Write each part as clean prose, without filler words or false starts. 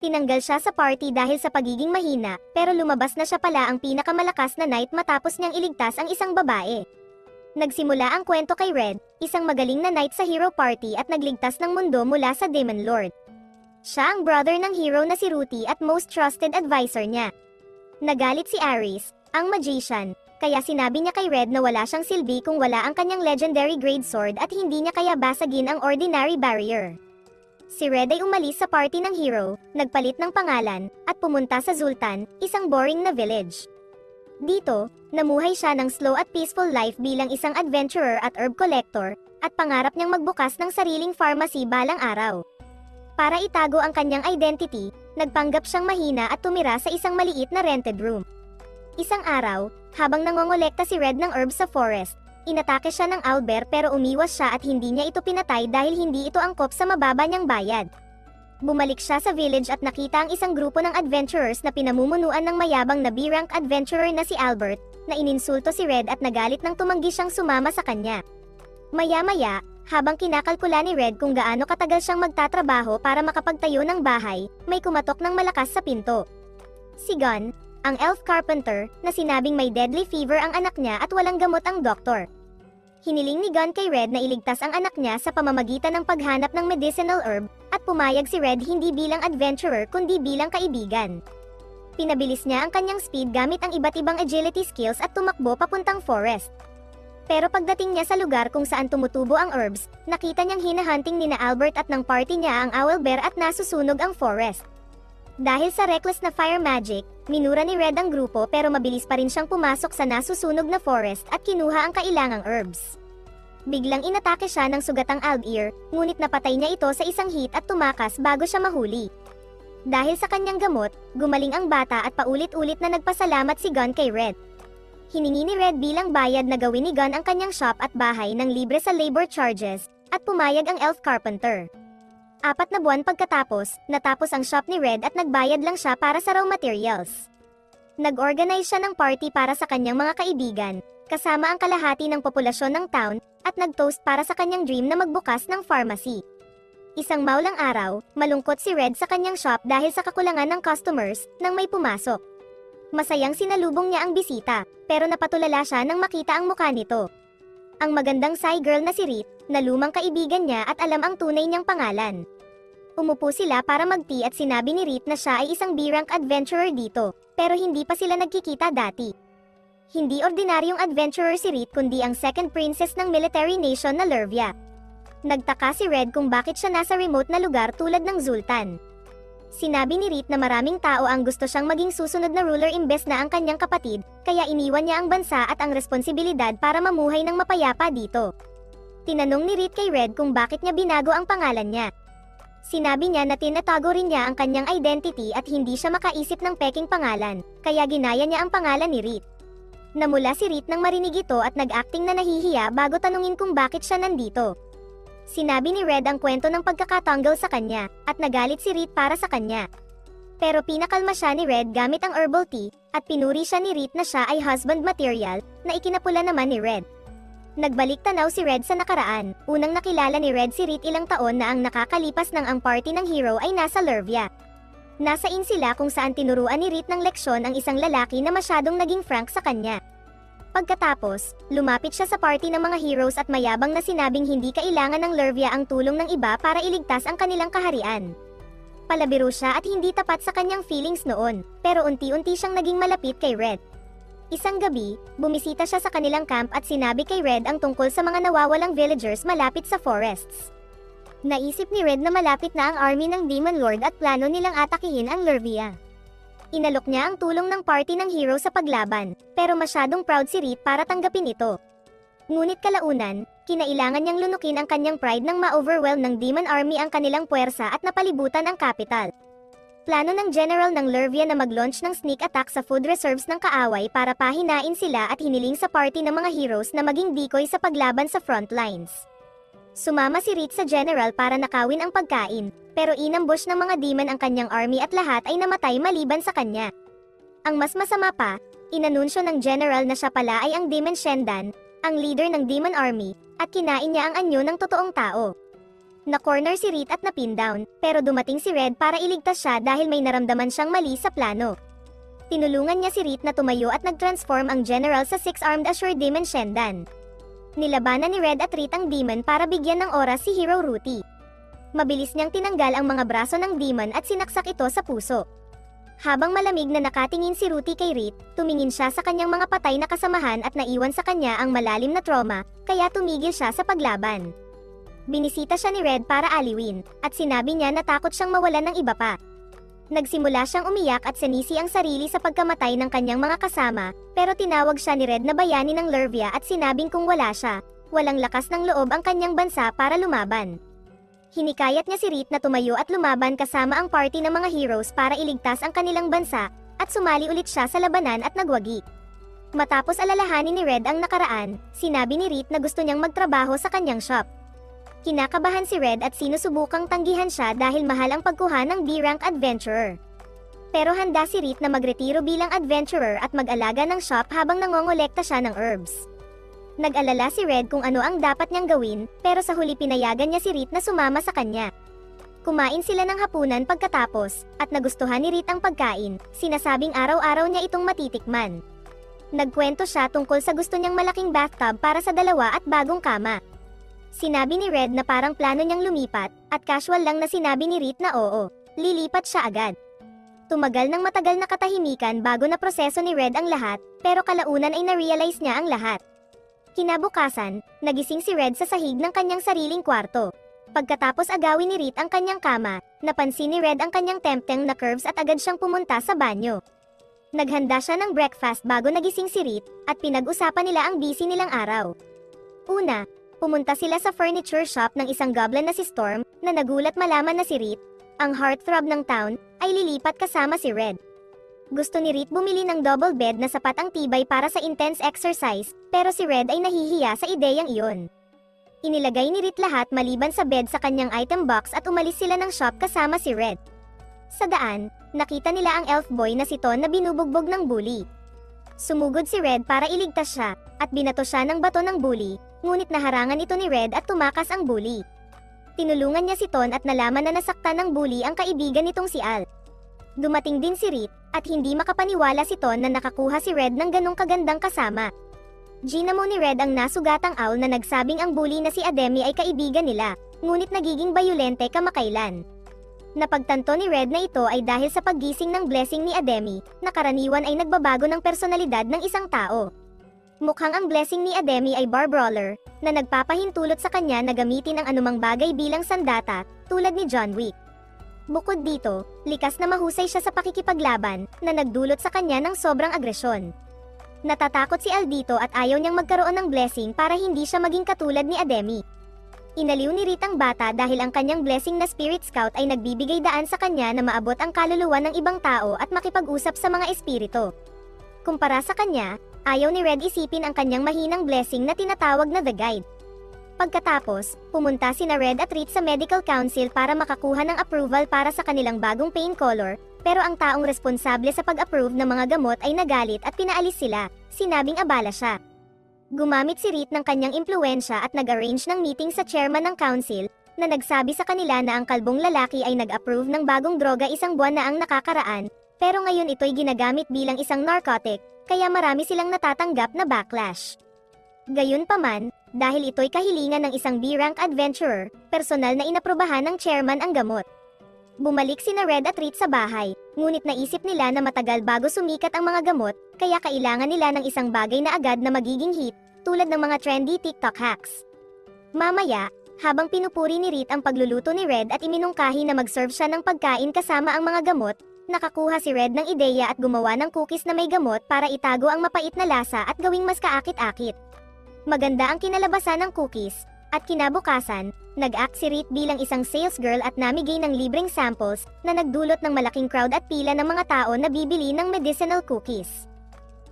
Tinanggal siya sa party dahil sa pagiging mahina, pero lumabas na siya pala ang pinakamalakas na knight matapos niyang iligtas ang isang babae. Nagsimula ang kwento kay Red, isang magaling na knight sa hero party at nagligtas ng mundo mula sa Demon Lord. Siya ang brother ng hero na si Ruti at most trusted advisor niya. Nagalit si Ares, ang magician, kaya sinabi niya kay Red na wala siyang silbi kung wala ang kanyang legendary grade sword at hindi niya kaya basagin ang ordinary barrier. Si Red ay umalis sa party ng hero, nagpalit ng pangalan, at pumunta sa Zultan, isang boring na village. Dito, namuhay siya ng slow at peaceful life bilang isang adventurer at herb collector, at pangarap niyang magbukas ng sariling pharmacy balang araw. Para itago ang kanyang identity, nagpanggap siyang mahina at tumira sa isang maliit na rented room. Isang araw, habang nangongolekta si Red ng herbs sa forest, inatake siya ng owlbear pero umiwas siya at hindi niya ito pinatay dahil hindi ito angkop sa mababa niyang bayad. Bumalik siya sa village at nakita ang isang grupo ng adventurers na pinamumunuan ng mayabang na B-rank adventurer na si Albert, na ininsulto si Red at nagalit nang tumanggi siyang sumama sa kanya. Maya-maya, habang kinakalkula ni Red kung gaano katagal siyang magtatrabaho para makapagtayo ng bahay, may kumatok ng malakas sa pinto. Si Gun, ang elf carpenter, na sinabing may deadly fever ang anak niya at walang gamot ang doktor. Hiniling ni Gun kay Red na iligtas ang anak niya sa pamamagitan ng paghanap ng medicinal herb, at pumayag si Red hindi bilang adventurer kundi bilang kaibigan. Pinabilis niya ang kanyang speed gamit ang iba't ibang agility skills at tumakbo papuntang forest. Pero pagdating niya sa lugar kung saan tumutubo ang herbs, nakita niyang hinahunting nina Albert at ng party niya ang owlbear at nasusunog ang forest. Dahil sa reckless na fire magic, minura ni Red ang grupo pero mabilis pa rin siyang pumasok sa nasusunog na forest at kinuha ang kailangang herbs. Biglang inatake siya ng sugatang owlbear, ngunit napatay niya ito sa isang hit at tumakas bago siya mahuli. Dahil sa kanyang gamot, gumaling ang bata at paulit-ulit na nagpasalamat si Gun kay Red. Hiningi ni Red bilang bayad na gawin ni Gun ang kanyang shop at bahay ng libre sa labor charges, at pumayag ang elf carpenter. 4 na buwan pagkatapos, natapos ang shop ni Red at nagbayad lang siya para sa raw materials. Nag-organize siya ng party para sa kanyang mga kaibigan, kasama ang kalahati ng populasyon ng town, at nag-toast para sa kanyang dream na magbukas ng pharmacy. Isang maulang araw, malungkot si Red sa kanyang shop dahil sa kakulangan ng customers, nang may pumasok. Masayang sinalubong niya ang bisita, pero napatulala siya nang makita ang mukha nito. Ang magandang Psy girl na si Rit, na lumang kaibigan niya at alam ang tunay niyang pangalan. Umupo sila para mag-tea at sinabi ni Rit na siya ay isang B-rank adventurer dito, pero hindi pa sila nagkikita dati. Hindi ordinaryong adventurer si Rit kundi ang second princess ng military nation na Lurvia. Nagtaka si Red kung bakit siya nasa remote na lugar tulad ng Zultan. Sinabi ni Rit na maraming tao ang gusto siyang maging susunod na ruler imbes na ang kanyang kapatid, kaya iniwan niya ang bansa at ang responsibilidad para mamuhay ng mapayapa dito. Tinanong ni Rit kay Red kung bakit niya binago ang pangalan niya. Sinabi niya na tinatago rin niya ang kanyang identity at hindi siya makaisip ng peking pangalan, kaya ginaya niya ang pangalan ni Rit. Namula si Rit nang marinig ito at nag-acting na nahihiya bago tanungin kung bakit siya nandito. Sinabi ni Red ang kwento ng pagkakatanggal sa kanya, at nagalit si Rit para sa kanya. Pero pinakalma siya ni Red gamit ang herbal tea, at pinuri siya ni Rit na siya ay husband material, na ikinapula naman ni Red. Nagbalik tanaw si Red sa nakaraan, unang nakilala ni Red si Rit ilang taon na ang nakakalipas ng ang party ng hero ay nasa Lurvia. Nasa inn sila kung saan tinuruan ni Rit ng leksyon ang isang lalaki na masyadong naging frank sa kanya. Pagkatapos, lumapit siya sa party ng mga heroes at mayabang na sinabing hindi kailangan ng Lurvia ang tulong ng iba para iligtas ang kanilang kaharian. Palabiro siya at hindi tapat sa kanyang feelings noon, pero unti-unti siyang naging malapit kay Red. Isang gabi, bumisita siya sa kanilang camp at sinabi kay Red ang tungkol sa mga nawawalang villagers malapit sa forests. Naisip ni Red na malapit na ang army ng Demon Lord at plano nilang atakihin ang Lurvia. Inalok niya ang tulong ng party ng hero sa paglaban, pero masyadong proud si Rit para tanggapin ito. Ngunit kalaunan, kinailangan niyang lunukin ang kanyang pride nang ma-overwhelm ng Demon Army ang kanilang puwersa at napalibutan ang capital. Plano ng general ng Lurvia na mag-launch ng sneak attack sa food reserves ng kaaway para pahinain sila at hiniling sa party ng mga heroes na maging decoy sa paglaban sa front lines. Sumama si Rit sa general para nakawin ang pagkain, pero inambush ng mga demon ang kanyang army at lahat ay namatay maliban sa kanya. Ang mas masama pa, inanunsyo ng general na siya pala ay ang Demon Shendan, ang leader ng Demon Army, at kinain niya ang anyo ng totoong tao. Na-corner si Reed at napin down, pero dumating si Red para iligtas siya dahil may naramdaman siyang mali sa plano. Tinulungan niya si Reed na tumayo at nag-transform ang General sa Six-Armed Assured Demon Shendan. Nilabanan ni Red at Reed ang demon para bigyan ng oras si Hero Ruti. Mabilis niyang tinanggal ang mga braso ng demon at sinaksak ito sa puso. Habang malamig na nakatingin si Ruti kay Reed, tumingin siya sa kanyang mga patay na kasamahan at naiwan sa kanya ang malalim na trauma, kaya tumigil siya sa paglaban. Binisita siya ni Red para aliwin, at sinabi niya na takot siyang mawalan ng iba pa. Nagsimula siyang umiyak at sinisi ang sarili sa pagkamatay ng kanyang mga kasama, pero tinawag siya ni Red na bayani ng Lervia at sinabing kung wala siya, walang lakas ng loob ang kanyang bansa para lumaban. Hinikayat niya si Reed na tumayo at lumaban kasama ang party ng mga heroes para iligtas ang kanilang bansa, at sumali ulit siya sa labanan at nagwagi. Matapos alalahanin ni Red ang nakaraan, sinabi ni Reed na gusto niyang magtrabaho sa kanyang shop. Kinakabahan si Red at sinusubukang tanggihan siya dahil mahal ang pagkuha ng B-rank adventurer. Pero handa si Reed na magretiro bilang adventurer at mag-alaga ng shop habang nangongolekta siya ng herbs. Nag-alala si Red kung ano ang dapat niyang gawin, pero sa huli pinayagan niya si Reed na sumama sa kanya. Kumain sila ng hapunan pagkatapos, at nagustuhan ni Reed ang pagkain, sinasabing araw-araw niya itong matitikman. Nagkwento siya tungkol sa gusto niyang malaking bathtub para sa dalawa at bagong kama. Sinabi ni Red na parang plano niyang lumipat, at casual lang na sinabi ni Reed na oo, lilipat siya agad. Tumagal ng matagal na katahimikan bago na proseso ni Red ang lahat, pero kalaunan ay na-realize niya ang lahat. Kinabukasan, nagising si Red sa sahig ng kanyang sariling kwarto. Pagkatapos agawin ni Reed ang kanyang kama, napansin ni Red ang kanyang tempting na curves at agad siyang pumunta sa banyo. Naghanda siya ng breakfast bago nagising si Reed, at pinag-usapan nila ang busy nilang araw. Una, pumunta sila sa furniture shop ng isang goblin na si Storm, na nagulat malaman na si Reed, ang heartthrob ng town, ay lilipat kasama si Red. Gusto ni Reed bumili ng double bed na sapat ang tibay para sa intense exercise, pero si Red ay nahihiya sa ideyang iyon. Inilagay ni Reed lahat maliban sa bed sa kanyang item box at umalis sila ng shop kasama si Red. Sa daan, nakita nila ang elf boy na si Ton na binubugbog ng bully. Sumugod si Red para iligtas siya, at binato siya ng bato ng bully, ngunit naharangan ito ni Red at tumakas ang bully. Tinulungan niya si Ton at nalaman na nasaktan ng bully ang kaibigan nitong si Al. Dumating din si Reed, at hindi makapaniwala si Ton na nakakuha si Red ng ganong kagandang kasama. Ginamo ni Red ang nasugatang owl na nagsabing ang bully na si Ademi ay kaibigan nila, ngunit nagiging bayolente kamakailan. Napagtanto ni Red na ito ay dahil sa paggising ng blessing ni Ademi, na karaniwan ay nagbabago ng personalidad ng isang tao. Mukhang ang blessing ni Ademi ay bar brawler, na nagpapahintulot sa kanya na gamitin ang anumang bagay bilang sandata, tulad ni John Wick. Bukod dito, likas na mahusay siya sa pakikipaglaban, na nagdulot sa kanya ng sobrang agresyon. Natatakot si Al dito at ayaw niyang magkaroon ng blessing para hindi siya maging katulad ni Ademi. Inaliw ni Reed ang bata dahil ang kanyang blessing na Spirit Scout ay nagbibigay daan sa kanya na maabot ang kaluluwa ng ibang tao at makipag-usap sa mga espiritu. Kumpara sa kanya, ayaw ni Red isipin ang kanyang mahinang blessing na tinatawag na The Guide. Pagkatapos, pumunta sina Red at Reed sa Medical Council para makakuha ng approval para sa kanilang bagong pain color, pero ang taong responsable sa pag-approve ng mga gamot ay nagalit at pinaalis sila, sinabing abala siya. Gumamit si Reed ng kanyang impluwensya at nag-arrange ng meeting sa chairman ng council, na nagsabi sa kanila na ang kalbong lalaki ay nag-approve ng bagong droga isang buwan na ang nakakaraan, pero ngayon ito'y ginagamit bilang isang narcotic, kaya marami silang natatanggap na backlash. Gayunpaman, dahil ito'y kahilingan ng isang B-rank adventurer, personal na inaprubahan ng chairman ang gamot. Bumalik sina Red at Reed sa bahay, ngunit naisip nila na matagal bago sumikat ang mga gamot, kaya kailangan nila ng isang bagay na agad na magiging hit, tulad ng mga trendy TikTok hacks. Mamaya, habang pinupuri ni Reed ang pagluluto ni Red at iminungkahi na mag-serve siya ng pagkain kasama ang mga gamot, nakakuha si Red ng ideya at gumawa ng cookies na may gamot para itago ang mapait na lasa at gawing mas kaakit-akit. Maganda ang kinalabasan ng cookies, at kinabukasan, nag-act si Reed bilang isang sales girl at namigay ng libreng samples, na nagdulot ng malaking crowd at pila ng mga tao na bibili ng medicinal cookies.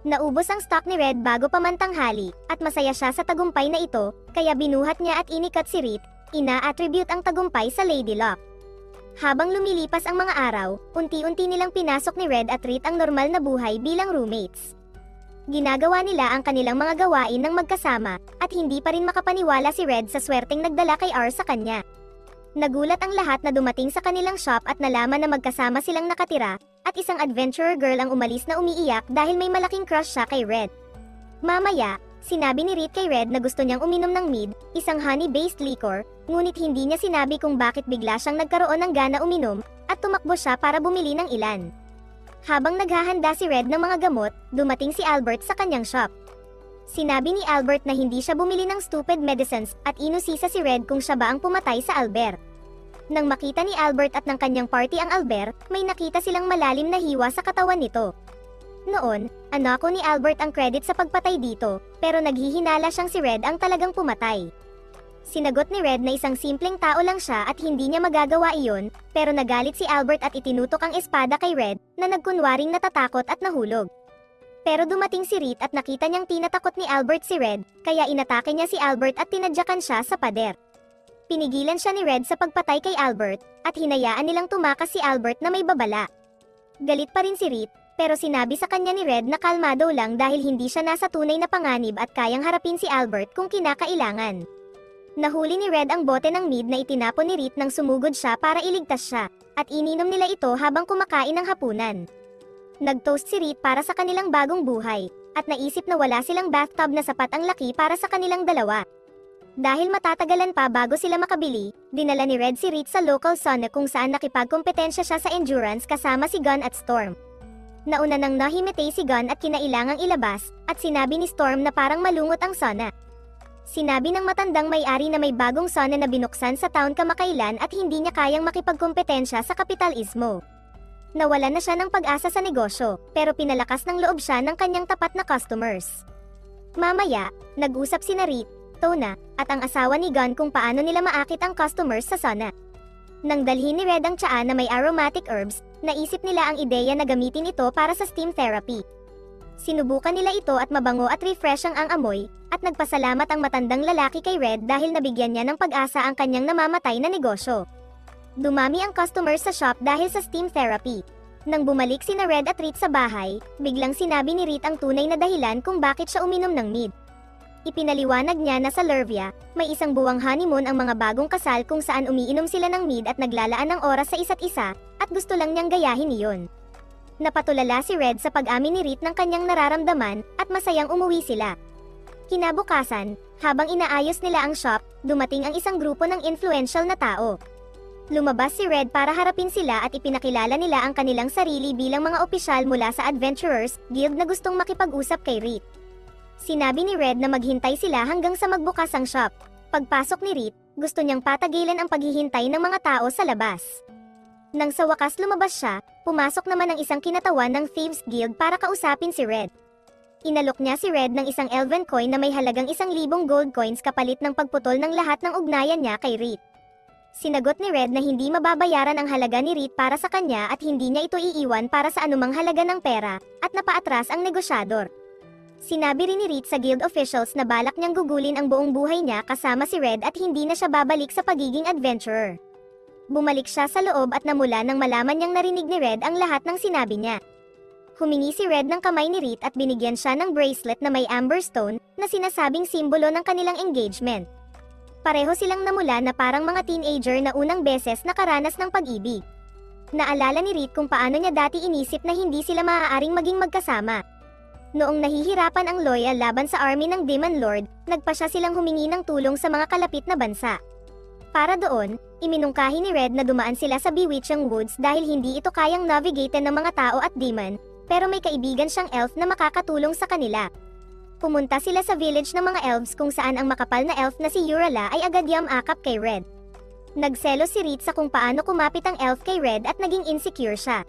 Naubos ang stock ni Red bago pa man tanghali, at masaya siya sa tagumpay na ito, kaya binuhat niya at inikat si Reed, ina-attribute ang tagumpay sa Lady Luck. Habang lumilipas ang mga araw, unti-unti nilang pinasok ni Red at Reed ang normal na buhay bilang roommates. Ginagawa nila ang kanilang mga gawain ng magkasama, at hindi pa rin makapaniwala si Red sa swerteng nagdala kay R sa kanya. Nagulat ang lahat na dumating sa kanilang shop at nalaman na magkasama silang nakatira, at isang adventurer girl ang umalis na umiiyak dahil may malaking crush siya kay Red. Mamaya, sinabi ni Reed kay Red na gusto niyang uminom ng mead, isang honey-based liquor, ngunit hindi niya sinabi kung bakit bigla siyang nagkaroon ng gana uminom, at tumakbo siya para bumili ng ilan. Habang naghahanda si Red ng mga gamot, dumating si Albert sa kanyang shop. Sinabi ni Albert na hindi siya bumili ng stupid medicines at inusisa si Red kung siya ba ang pumatay sa Albert. Nang makita ni Albert at ng kanyang party ang Albert, may nakita silang malalim na hiwa sa katawan nito. Noon, anako ni Albert ang credit sa pagpatay dito, pero naghihinala siyang si Red ang talagang pumatay. Sinagot ni Red na isang simpleng tao lang siya at hindi niya magagawa iyon, pero nagalit si Albert at itinutok ang espada kay Red, na nagkunwaring natatakot at nahulog. Pero dumating si Reed at nakita niyang tinatakot ni Albert si Red, kaya inatake niya si Albert at tinadyakan siya sa pader. Pinigilan siya ni Red sa pagpatay kay Albert, at hinayaan nilang tumakas si Albert na may babala. Galit pa rin si Reed, pero sinabi sa kanya ni Red na kalmado lang dahil hindi siya nasa tunay na panganib at kayang harapin si Albert kung kinakailangan. Nahuli ni Red ang bote ng mead na itinapon ni Reed nang sumugod siya para iligtas siya, at ininom nila ito habang kumakain ng hapunan. Nag-toast si Reed para sa kanilang bagong buhay, at naisip na wala silang bathtub na sapat ang laki para sa kanilang dalawa. Dahil matatagalan pa bago sila makabili, dinala ni Red si Reed sa local sauna kung saan nakipagkompetensya siya sa endurance kasama si Gun at Storm. Nauna nang nahimatay si Gun at kinailangang ilabas, at sinabi ni Storm na parang malungot ang sauna. Sinabi ng matandang may-ari na may bagong sauna na binuksan sa town kamakailan at hindi niya kayang makipagkompetensya sa kapital Istmo. Nawalan na siya ng pag-asa sa negosyo, pero pinalakas ng loob siya ng kanyang tapat na customers. Mamaya, nag-usap sina Reed, Tona, at ang asawa ni Gun kung paano nila maakit ang customers sa sauna. Nang dalhin ni Red ang tsaa na may aromatic herbs, naisip nila ang ideya na gamitin ito para sa steam therapy. Sinubukan nila ito at mabango at refreshing ang amoy, at nagpasalamat ang matandang lalaki kay Red dahil nabigyan niya ng pag-asa ang kanyang namamatay na negosyo. Dumami ang customers sa shop dahil sa steam therapy. Nang bumalik sina Red at Reed sa bahay, biglang sinabi ni Reed ang tunay na dahilan kung bakit siya uminom ng mead. Ipinaliwanag niya na sa Lurvia, may isang buwang honeymoon ang mga bagong kasal kung saan umiinom sila ng mead at naglalaan ng oras sa isa't isa, at gusto lang niyang gayahin iyon. Napatulala si Red sa pag-amin ni Reed ng kanyang nararamdaman, at masayang umuwi sila. Kinabukasan, habang inaayos nila ang shop, dumating ang isang grupo ng influential na tao. Lumabas si Red para harapin sila at ipinakilala nila ang kanilang sarili bilang mga opisyal mula sa Adventurers Guild na gustong makipag-usap kay Reed. Sinabi ni Red na maghintay sila hanggang sa magbukas ang shop. Pagpasok ni Reed, gusto niyang patagilan ang paghihintay ng mga tao sa labas. Nang sa wakas lumabas siya, pumasok naman ang isang kinatawan ng Thieves Guild para kausapin si Red. Inalok niya si Red ng isang elven coin na may halagang 1,000 gold coins kapalit ng pagputol ng lahat ng ugnayan niya kay Reed. Sinagot ni Red na hindi mababayaran ang halaga ni Reed para sa kanya at hindi niya ito iiwan para sa anumang halaga ng pera, at napaatras ang negosyador. Sinabi rin ni Reed sa guild officials na balak niyang gugulin ang buong buhay niya kasama si Red at hindi na siya babalik sa pagiging adventurer. Bumalik siya sa loob at namula nang malaman niyang narinig ni Red ang lahat ng sinabi niya. Humingi si Red ng kamay ni Reed at binigyan siya ng bracelet na may amber stone na sinasabing simbolo ng kanilang engagement. Pareho silang namula na parang mga teenager na unang beses nakaranas ng pag-ibig. Naalala ni Reed kung paano niya dati inisip na hindi sila maaaring maging magkasama. Noong nahihirapan ang Loyal laban sa army ng Demon Lord, nagpa siya silang humingi ng tulong sa mga kalapit na bansa. Para doon, iminungkahi ni Red na dumaan sila sa Bewitching Woods dahil hindi ito kayang navigatean ng mga tao at demon, pero may kaibigan siyang elf na makakatulong sa kanila. Pumunta sila sa village ng mga elves kung saan ang makapal na elf na si Urala ay agad yamakap kay Red. Nagselos si Reed sa kung paano kumapit ang elf kay Red at naging insecure siya.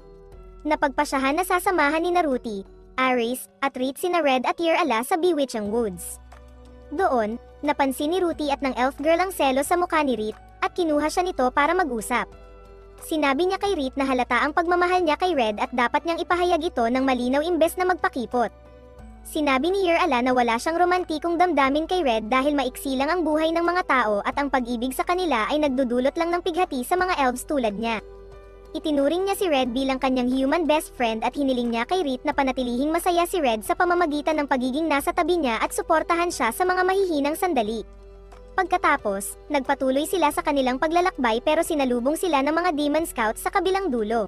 Napagpasyahan na sasamahan ni Naruti, Aris, at Reed sina Red at Urala sa Bewitching Woods. Doon, napansin ni Ruti at ng elf girl ang selos sa mukha ni Reed, at kinuha siya nito para mag-usap. Sinabi niya kay Reed na halata ang pagmamahal niya kay Red at dapat niyang ipahayag ito ng malinaw imbes na magpakipot. Sinabi ni Urala na wala siyang romantikong damdamin kay Red dahil maiksi lang ang buhay ng mga tao at ang pag-ibig sa kanila ay nagdudulot lang ng pighati sa mga elves tulad niya. Itinuring niya si Red bilang kanyang human best friend at hiniling niya kay Reed na panatilihing masaya si Red sa pamamagitan ng pagiging nasa tabi niya at suportahan siya sa mga mahihinang sandali. Pagkatapos, nagpatuloy sila sa kanilang paglalakbay pero sinalubong sila ng mga Demon Scouts sa kabilang dulo.